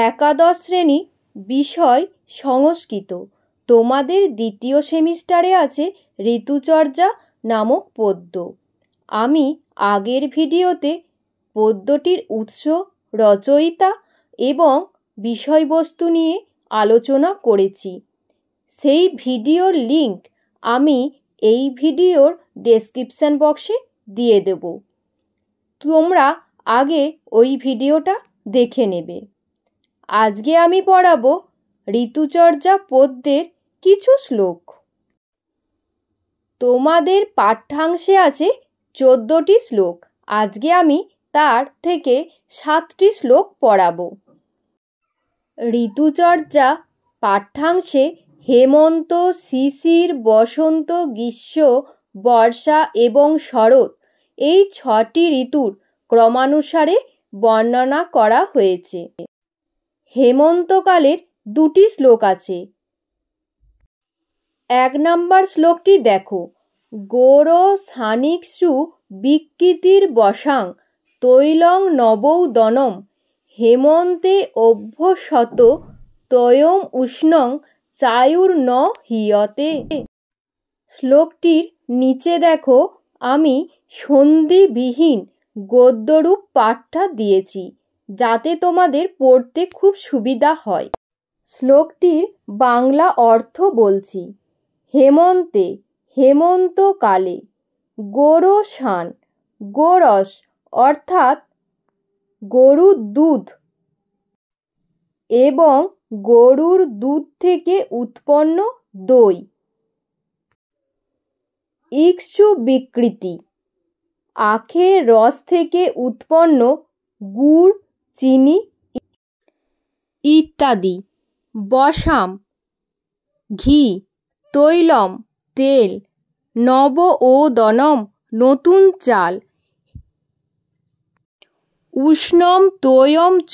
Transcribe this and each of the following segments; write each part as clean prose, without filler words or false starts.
একাদশ শ্রেণী, বিষয় সংস্কৃত। তোমাদের দ্বিতীয় সেমিস্টারে আছে ঋতুচর্যা নামক পদ্য। আমি আগের ভিডিওতে পদ্যটির উৎস, রচয়িতা এবং বিষয়বস্তু নিয়ে আলোচনা করেছি। সেই ভিডিওর লিংক আমি এই ভিডিওর ডেসক্রিপশন বক্সে দিয়ে দেব। তোমরা আগে ওই ভিডিওটা দেখে নেবে। আজকে আমি পড়াবো ঋতুচর্যা পদ্যের কিছু শ্লোক। তোমাদের পাঠ্যাংশে আছে 14টি শ্লোক। আজকে আমি তার থেকে 7টি শ্লোক পড়াবো। ঋতুচর্যা পাঠ্যাংশে হেমন্ত, শিশির, বসন্ত, গ্রীষ্ম, বর্ষা এবং শরৎ এই 6টি ঋতুর ক্রমানুসারে বর্ণনা করা হয়েছে। হেমন্তকালের 2টি শ্লোক আছে। 1 নম্বর শ্লোকটি দেখো। গোর সানিকসু বিকৃতির বসাং তৈলং নবৌদনম হেমন্তে অভ্যসত তয়ম উষ্ণং চায়ুর ন হিয়তে। শ্লোকটির নিচে দেখো আমি সন্ধিবিহীন গদ্যরূপ পাঠটা দিয়েছি, যাতে তোমাদের পড়তে খুব সুবিধা হয়। শ্লোকটির বাংলা অর্থ বলছি। হেমন্তে, হেমন্তকালে। গোরসান, গোরস অর্থাৎ গরুর দুধ এবং গরুর দুধ থেকে উৎপন্ন দই। ইক্ষু বিকৃতি, আখের রস থেকে উৎপন্ন গুড়, চিনি ইত্যাদি। বসাম, ঘি, তৈলম, তেল, নব ও দনম, নতুন চাল, উষ্ণম তৈয়ম চ,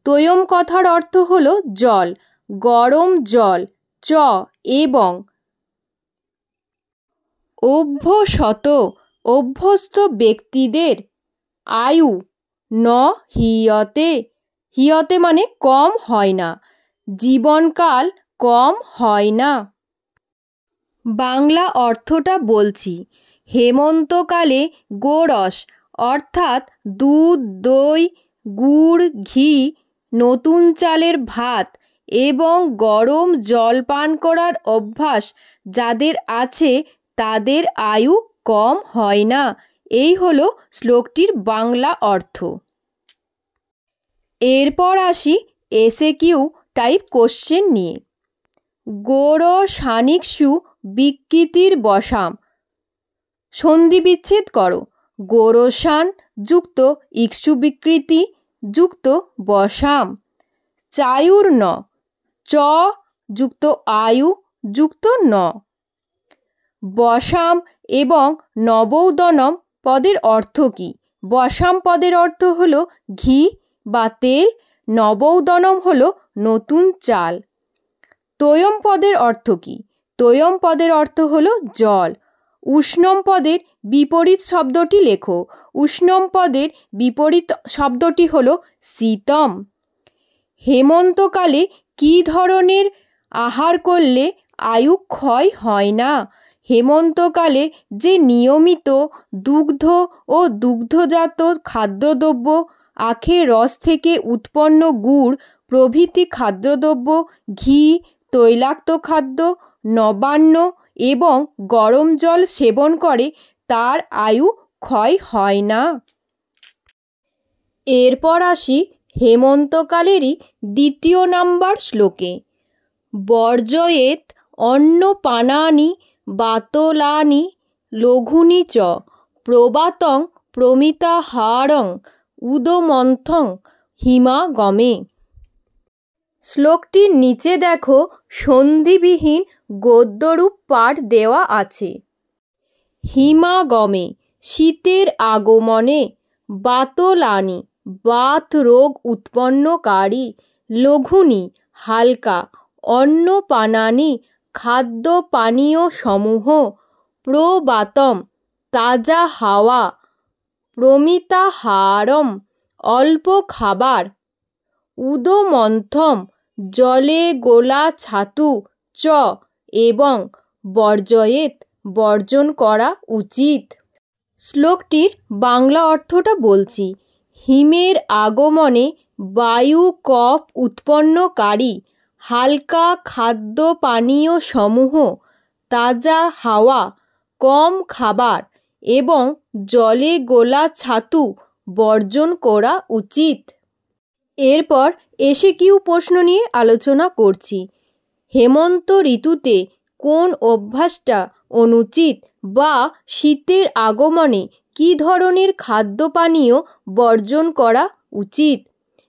তৈয়ম কথার অর্থ হল জল, গরম জল, চ এবং অভ্যসত, অভ্যস্ত ব্যক্তিদের, আয়ু, ন হিয়তে, হিয়তে মানে কম হয় না, জীবনকাল কম হয় না। বাংলা অর্থটা বলছি। হেমন্তকালে গোরস অর্থাৎ দুধ, দই, গুড়, ঘি, নতুন চালের ভাত এবং গরম জল পান করার অভ্যাস যাদের আছে তাদের আয়ু কম হয় না। এই হলো শ্লোকটির বাংলা অর্থ। এরপর আসি এসএকিউ টাইপ কোশ্চেন নিয়ে। গোর সানিকসু বিকৃতির বসাম, সন্ধি বিচ্ছেদ করো। গোরসান যুক্ত ইক্ষু বিকৃতি যুক্ত বসাম। চায়ুর ন, চ যুক্ত আয়ু যুক্ত ন। বসাম এবং নবৌদনম পদের অর্থ কী? বসাম পদের অর্থ হলো ঘি বা তেল, নবৌদনম হলো নতুন চাল। তৈয়ম পদের অর্থ কী? তৈয়ম পদের অর্থ হলো জল। উষ্ণম পদের বিপরীত শব্দটি লেখো। উষ্ণম পদের বিপরীত শব্দটি হলো শীতম। হেমন্তকালে কী ধরনের আহার করলে আয়ু ক্ষয় হয় না? হেমন্তকালে যে নিয়মিত দুগ্ধ ও দুগ্ধজাত খাদ্যদ্রব্য, আখের রস থেকে উৎপন্ন গুড় প্রভৃতি খাদ্যদ্রব্য, ঘি, তৈলাক্ত খাদ্য, নবান্ন এবং গরম জল সেবন করে তার আয়ু ক্ষয় হয় না। এরপর আসি হেমন্তকালেরই 2 নম্বর শ্লোকে। বর্জয়েত অন্নপানানি বাতলানি লঘুনি চ প্রবাতং প্রমিতাহারং উদমন্থং হিমাগমে। শ্লোকটির নিচে দেখো সন্ধিবিহীন গদ্যরূপ পাঠ দেওয়া আছে। হিমাগমে, শীতের আগমনে। বাতলানি, বাত রোগ উৎপন্নকারী। লঘুনি, হালকা। অন্নপানানি, খাদ্য পানীয় সমূহ। প্রবাতম, তাজা হাওয়া। প্রমিতাহারম, অল্প খাবার। উদমন্থম জলে গোলা ছাতু চ এবং বর্জয়েত বর্জন করা উচিত। শ্লোকটির বাংলা অর্থটা বলছি। হিমের আগমনে বায়ু কফ উৎপন্নকারী হালকা খাদ্য পানীয় সমূহ, তাজা হাওয়া, কম খাবার এবং জলে গোলা ছাতু বর্জন করা উচিত। এরপর এসএকিউ প্রশ্ন নিয়ে আলোচনা করছি। হেমন্ত ঋতুতে কোন অভ্যাসটা অনুচিত বা শীতের আগমনে কী ধরনের খাদ্য পানীয় বর্জন করা উচিত?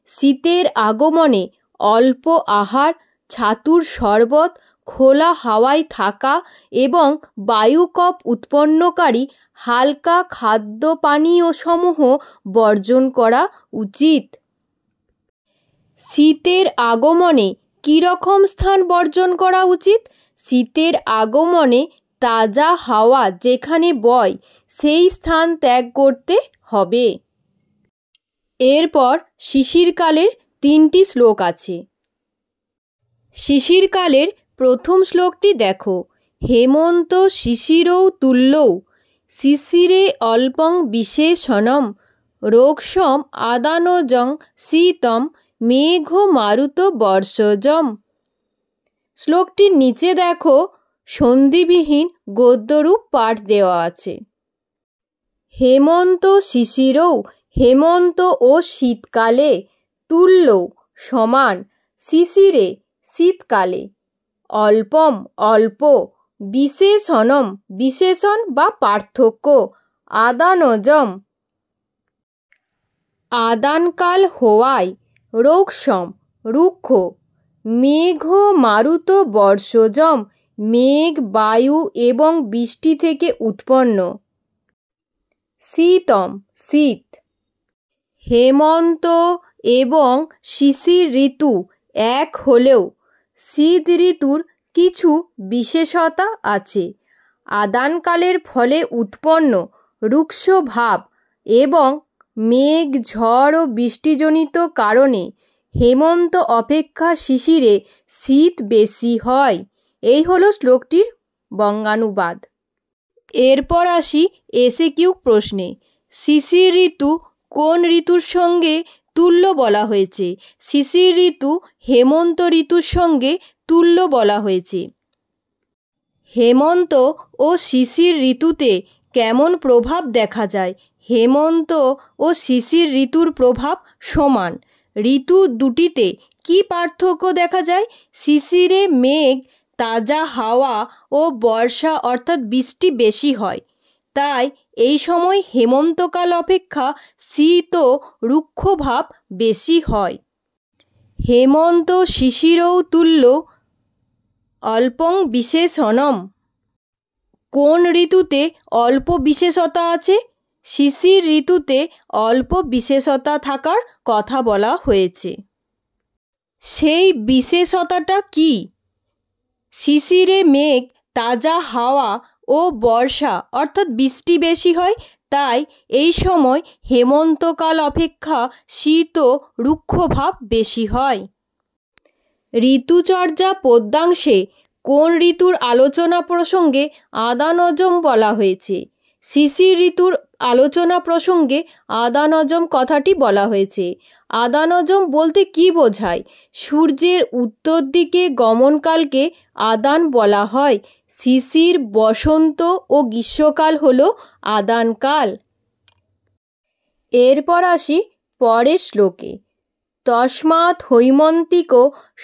শীতের আগমনে অল্প আহার, ছাতুর শরবত, খোলা হাওয়ায় থাকা এবং বায়ুকপ উৎপন্নকারী হালকা খাদ্য পানীয় সমূহ বর্জন করা উচিত। শীতের আগমনে কী রকম স্থান বর্জন করা উচিত? শীতের আগমনে তাজা হাওয়া যেখানে বয় সেই স্থান ত্যাগ করতে হবে। এরপর শিশিরকালের 3টি শ্লোক আছে। শিশিরকালের প্রথম শ্লোকটি দেখো। হেমন্ত শিশিরৌ তুল্যৌ শিশিরে অল্পং বিশেষণম রোগসম আদানজং শীতম মেঘ মারুত বর্ষজম। শ্লোকটির নিচে দেখো সন্ধিবিহীন গদ্যরূপ পাঠ দেওয়া আছে। হেমন্ত শিশিরৌ হেমন্ত ও শীতকালে, তুল্য সমান, শিশিরে শীতকালে, অল্পম অল্প, বিশেষণম বিশেষণ বা পার্থক্য, আদানজম আদানকাল হওয়ায়, রোগসম রুক্ষ, মেঘ মারুত বর্ষজম মেঘ বায়ু এবং বৃষ্টি থেকে উৎপন্ন, শীতম শীত। হেমন্ত এবং শিশির ঋতু এক হলেও শীত ঋতুর কিছু বিশেষতা আছে। আদানকালের ফলে উৎপন্ন রুক্ষ ভাব এবং মেঘ, ঝড় ও বৃষ্টিজনিত কারণে হেমন্ত অপেক্ষা শিশিরে শীত বেশি হয়। এই হলো শ্লোকটির বঙ্গানুবাদ। এরপর আসি এসএকিউ প্রশ্নে। শিশির ঋতু কোন ঋতুর সঙ্গে তুল্য বলা হয়েছে? শিশির ঋতু হেমন্ত ঋতুর সঙ্গে তুল্য বলা হয়েছে। হেমন্ত ও শিশির ঋতুতে কেমন প্রভাব দেখা যায়? হেমন্ত ও শিশির ঋতুর প্রভাব সমান। ঋতু দুটিতে কি পার্থক্য দেখা যায়? শিশিরে মেঘ, তাজা হাওয়া ও বর্ষা অর্থাৎ বৃষ্টি বেশি হয়, তাই এই সময় হেমন্তকাল অপেক্ষা শীত ও রুক্ষভাব বেশি হয়। হেমন্ত শিশিরৌ তুল্য অল্পং বিশেষণম। কোন ঋতুতে অল্প বিশেষতা আছে? শিশির ঋতুতে অল্প বিশেষতা থাকার কথা বলা হয়েছে। সেই বিশেষতাটা কি? শিশিরে মেঘ, তাজা হাওয়া ও বর্ষা অর্থাৎ বৃষ্টি বেশি হয়, তাই এই সময় হেমন্তকাল অপেক্ষা শীত ও রুক্ষভাব বেশি হয়। ঋতুচর্যা পদ্যাংশে কোন ঋতুর আলোচনা প্রসঙ্গে আদানজম বলা হয়েছে? শিশির ঋতুর আলোচনা প্রসঙ্গে আদানজম কথাটি বলা হয়েছে। আদানজম বলতে কি বোঝায়? সূর্যের উত্তর দিকে গমনকালকে আদান বলা হয়। শিশির, বসন্ত ও গ্রীষ্মকাল হলো আদানকাল। এরপর আসি পরের শ্লোকে। তস্মাৎ হৈমন্তিক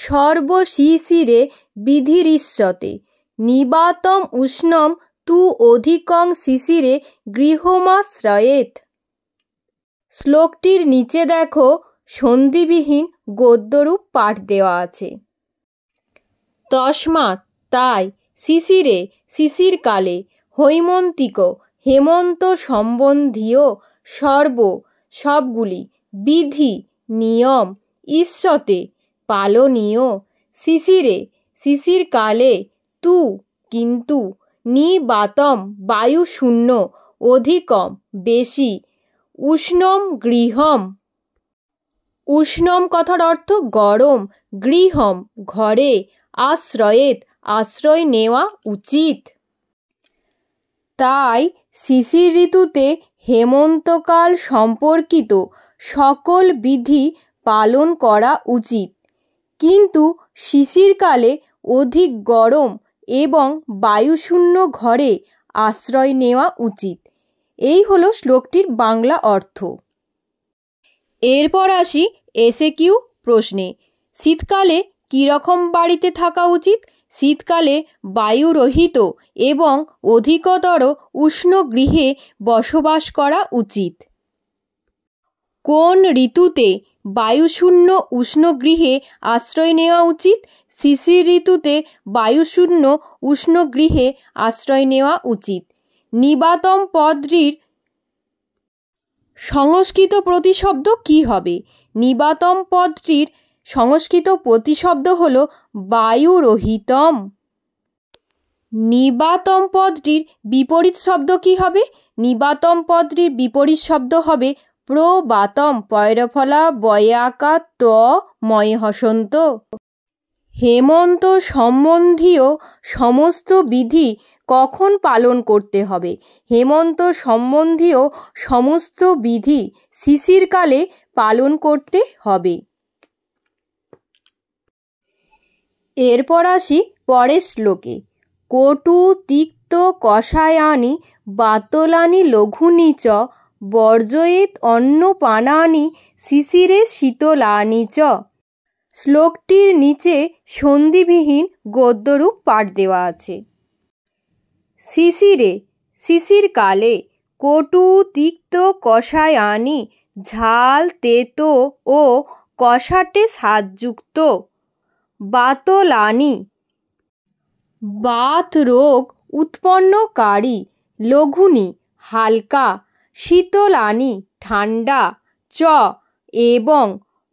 সর্বশিশিরে বিধিরিষ্যতে নিবাতম উষ্ণম তু অধিকং শিশিরে গৃহমাশ্রয়েৎ। শ্লোকটির নিচে দেখো সন্ধিবিহীন গদ্যরূপ পাঠ দেওয়া আছে। তস্মাৎ তাই, শিশিরে শিশিরকালে, হৈমন্তিক হেমন্ত সম্বন্ধীয়, সবগুলি, বিধি নিয়ম, ঈষতে পালনীয়, শিশিরে শিশিরকালে, তু কিন্তু, নিবাতম বায়ু শূন্য, অধিকম বেশি, উষ্ণম গৃহম উষ্ণম কথার অর্থ গরম, গৃহম ঘরে, আশ্রয়েত আশ্রয় নেওয়া উচিত। তাই শিশির ঋতুতে হেমন্তকাল সম্পর্কিত সকল বিধি পালন করা উচিত, কিন্তু শিশিরকালে অধিক গরম এবং বায়ুশূন্য ঘরে আশ্রয় নেওয়া উচিত। এই হলো শ্লোকটির বাংলা অর্থ। এরপর আসি এসএকিউ প্রশ্নে। শীতকালে কীরকম বাড়িতে থাকা উচিত? শীতকালে বায়ুরহিত এবং অধিকতর উষ্ণ গৃহে বসবাস করা উচিত। কোন ঋতুতে বায়ুশূন্য উষ্ণ গৃহে আশ্রয় নেওয়া উচিত? শিশির ঋতুতে বায়ুশূন্য উষ্ণ গৃহে আশ্রয় নেওয়া উচিত। নিবাতম পদটির সংস্কৃত প্রতিশব্দ কী হবে? নিবাতম পদটির সংস্কৃত প্রতিশব্দ হল বায়ুরহিতম। নিবাতম পদটির বিপরীত শব্দ কী হবে? নিবাতম পদটির বিপরীত শব্দ হবে প্রবাতম। পয়রফলা বয়ে আকার ত ময়ে হসন্ত। হেমন্ত সম্বন্ধীয় সমস্ত বিধি কখন পালন করতে হবে? হেমন্ত সম্বন্ধীয় সমস্ত বিধি শিশিরকালে পালন করতে হবে। এরপর আসি পরের শ্লোকে। কটু তিক্ত কষায়ানি বাতলানি লঘুনি চ বর্জয়েত অন্নপানানি শিশিরে শীতলানি চ। শ্লোকটির নিচে সন্ধিবিহীন গদ্যরূপ পাঠ দেওয়া আছে। শিশিরে শিশিরকালে, কটু তিক্ত কষায়ানি ঝাল তেতো ও কষাটে স্বাদযুক্ত, বাতলানি বাত রোগ উৎপন্নকারী, লঘুনি হালকা, শীতলানি ঠান্ডা, চ এবং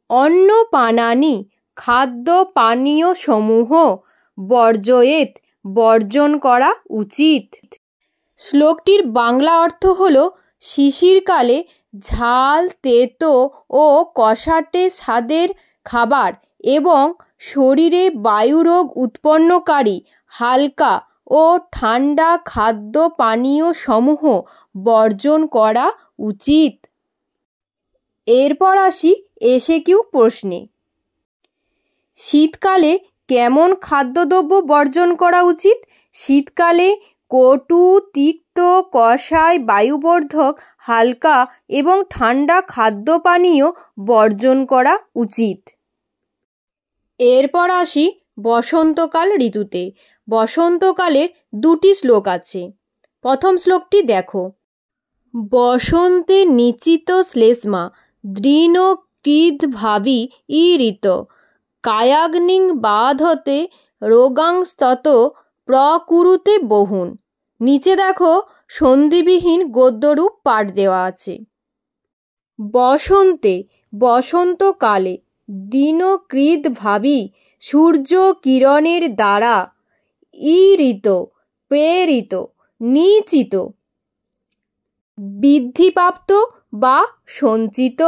অন্নপানানি খাদ্য পানীয় সমূহ বর্জয়েত বর্জন করা উচিত। শ্লোকটির বাংলা অর্থ হল শিশিরকালে ঝাল তেতো ও কষাটে স্বাদের খাবার এবং শরীরে বায়ুরোগ উৎপন্নকারী হালকা ও ঠান্ডা খাদ্য পানীয় সমূহ বর্জন করা উচিত। এরপর আসি এসএকিউ প্রশ্নে। শীতকালে কেমন খাদ্যদ্রব্য বর্জন করা উচিত? শীতকালে কটু তিক্ত কষায় বায়ুবর্ধক হালকা এবং ঠান্ডা খাদ্য পানীয় বর্জন করা উচিত। এরপর আসি বসন্তকাল ঋতুতে। বসন্তকালে দুটি শ্লোক আছে। প্রথম শ্লোকটি দেখো। বসন্তে নিচিত শ্লেষ্মা দৃণ কৃদ্ভাবি ঈরিত কায়াগ্নিং বাধতে রোগাংস্তত প্রকুরুতে বহুন। নিচে দেখো সন্ধিবিহীন গদ্যরূপ পাঠ দেওয়া আছে। বসন্তে বসন্তকালে দীনকৃদ্ভাবি সূর্য কিরণের দ্বারা ঈরিত প্রেরিত নিচিত বৃদ্ধিপ্রাপ্ত বা সঞ্চিত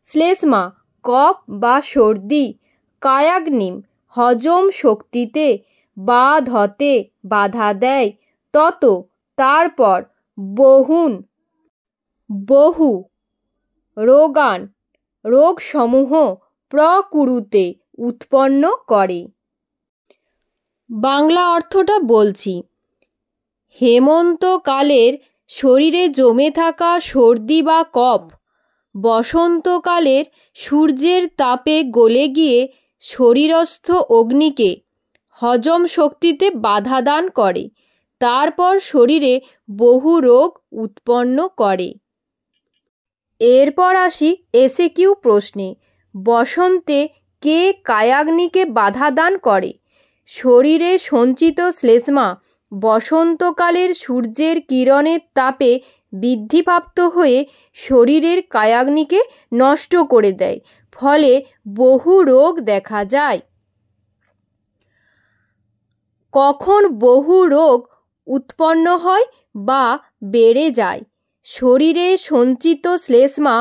শ্লেষ্মা কফ বা সর্দি, কায়াগ্নিম হজম শক্তিতে, বাধতে বাধা দেয়, তত তারপর, বহুন বহু, রোগান রোগসমূহ, প্রকুরুতে উৎপন্ন করে। বাংলা অর্থটা বলছি। হেমন্তকালের শরীরে জমে থাকা সর্দি বা কফ বসন্তকালের সূর্যের তাপে গলে গিয়ে শরীরস্থ অগ্নিকে হজম শক্তিতে বাধা দান করে, তারপর শরীরে বহু রোগ উৎপন্ন করে। এরপর আসি এসএকিউ প্রশ্নে। বসন্তে কে কায়াগ্নিকে বাধা দান করে? শরীরে সঞ্চিত শ্লেষ্মা বসন্তকালের সূর্যের কিরণের তাপে বৃদ্ধিপ্রাপ্ত হয়ে শরীরের কায়াগ্নিকে নষ্ট করে দেয়, ফলে বহু রোগ দেখা যায়। কখন বহু রোগ উৎপন্ন হয় বা বেড়ে যায় শরীরে সঞ্চিত শ্লেষ্মা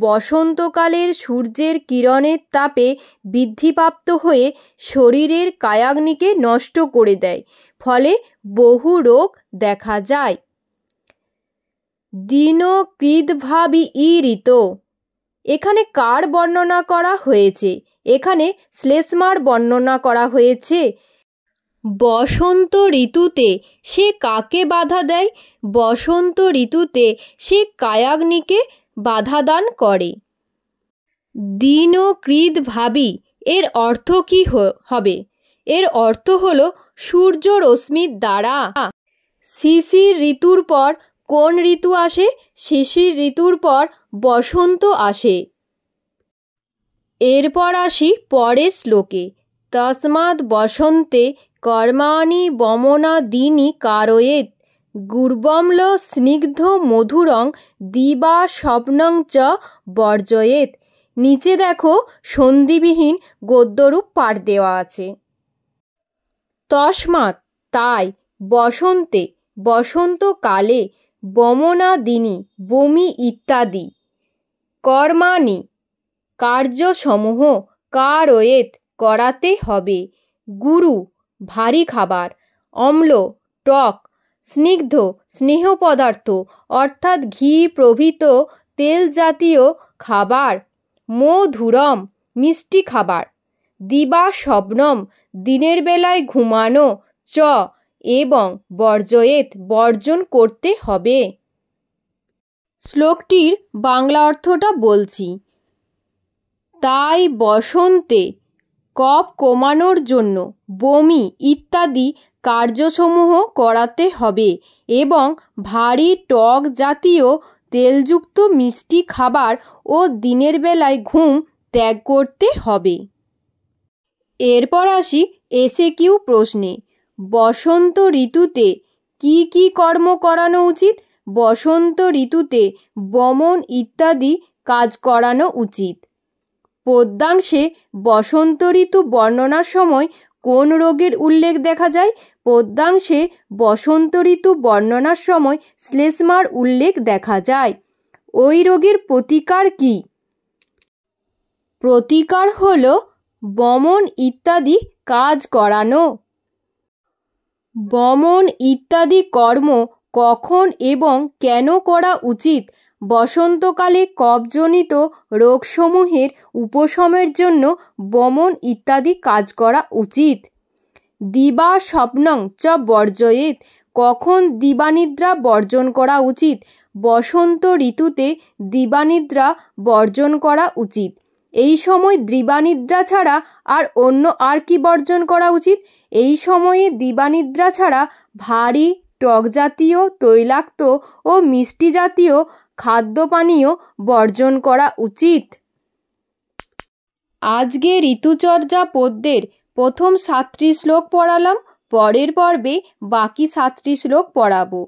বসন্তকালের সূর্যের কিরণের তাপে বৃদ্ধিপ্রাপ্ত হয়ে শরীরের কায়াগ্নিকে নষ্ট করে দেয়, ফলে বহু রোগ দেখা যায়। দিনকৃদ্ভাবি ঋত, এখানে কার বর্ণনা করা হয়েছে? এখানে শ্লেষ্মার বর্ণনা করা হয়েছে। বসন্ত ঋতুতে সে কাকে বাধা দেয়? বসন্ত ঋতুতে সে কায়াগ্নিকে বাধা দান করে। দিনকৃদ্ভাবি এর অর্থ কি হবে? এর অর্থ হলো সূর্য রশ্মির দ্বারা। শিশির ঋতুর পর কোন ঋতু আসে? শিশির ঋতুর পর বসন্ত আসে। এরপর আসি পরের শ্লোকে। তস্মাৎ বসন্তে কর্মাণি বমনাদীনি কারয়েৎ গুর্বম্ল স্নিগ্ধ মধুরং দিবা স্বপ্নং চ বর্জয়েৎ। নিচে দেখো সন্ধিবিহীন গদ্যরূপ পাঠ দেওয়া আছে। তস্মাৎ তাই, বসন্তে বসন্তকালে, বমনাদীনি বমি ইত্যাদি, কর্মাণি কার্যসমূহ, কারয়েৎ করাতে হবে, গুরু ভারী খাবার, অম্ল টক, স্নিগ্ধ স্নেহ পদার্থ অর্থাৎ ঘি প্রভৃত তেল জাতীয় খাবার, মধুরম মিষ্টি খাবার, দিবা স্বপ্নম দিনের বেলায় ঘুমানো, চ এবং বর্জয়েৎ বর্জন করতে হবে। শ্লোকটির বাংলা অর্থটা বলছি। তাই বসন্তে কফ কমানোর জন্য বমি ইত্যাদি কার্যসমূহ করাতে হবে এবং ভারী টক জাতীয় তেলযুক্ত মিষ্টি খাবার ও দিনের বেলায় ঘুম ত্যাগ করতে হবে। এরপর আসি এসএকিউ প্রশ্নে। বসন্ত ঋতুতে কি কি কর্ম করানো উচিত? বসন্ত ঋতুতে বমন ইত্যাদি কাজ করানো উচিত। পদ্যাংশে বসন্ত ঋতু বর্ণনার সময় কোন রোগের উল্লেখ দেখা যায়? পদ্যাংশে বসন্ত ঋতু বর্ণনার সময় শ্লেষ্মার উল্লেখ দেখা যায়। ওই রোগের প্রতিকার কি? প্রতিকার হল বমন ইত্যাদি কাজ করানো। বমন ইত্যাদি কর্ম কখন এবং কেন করা উচিত? বসন্তকালে কফজনিত রোগসমূহের উপশমের জন্য বমন ইত্যাদি কাজ করা উচিত। দিবা স্বপ্নং চ বর্জয়েৎ, কখন দিবানিদ্রা বর্জন করা উচিত? বসন্ত ঋতুতে দিবানিদ্রা বর্জন করা উচিত। এই সময় দিবানিদ্রা ছাড়া আর কি বর্জন করা উচিত? এই সময়ে দিবানিদ্রা ছাড়া ভারী টক জাতীয়, তৈলাক্ত ও মিষ্টি জাতীয় খাদ্য পানীয় বর্জন করা উচিত। আজকে ঋতুচর্যা পদ্যের প্রথম 7টি শ্লোক পড়ালাম। পরের পর্বে বাকি 7টি শ্লোক পড়াবো।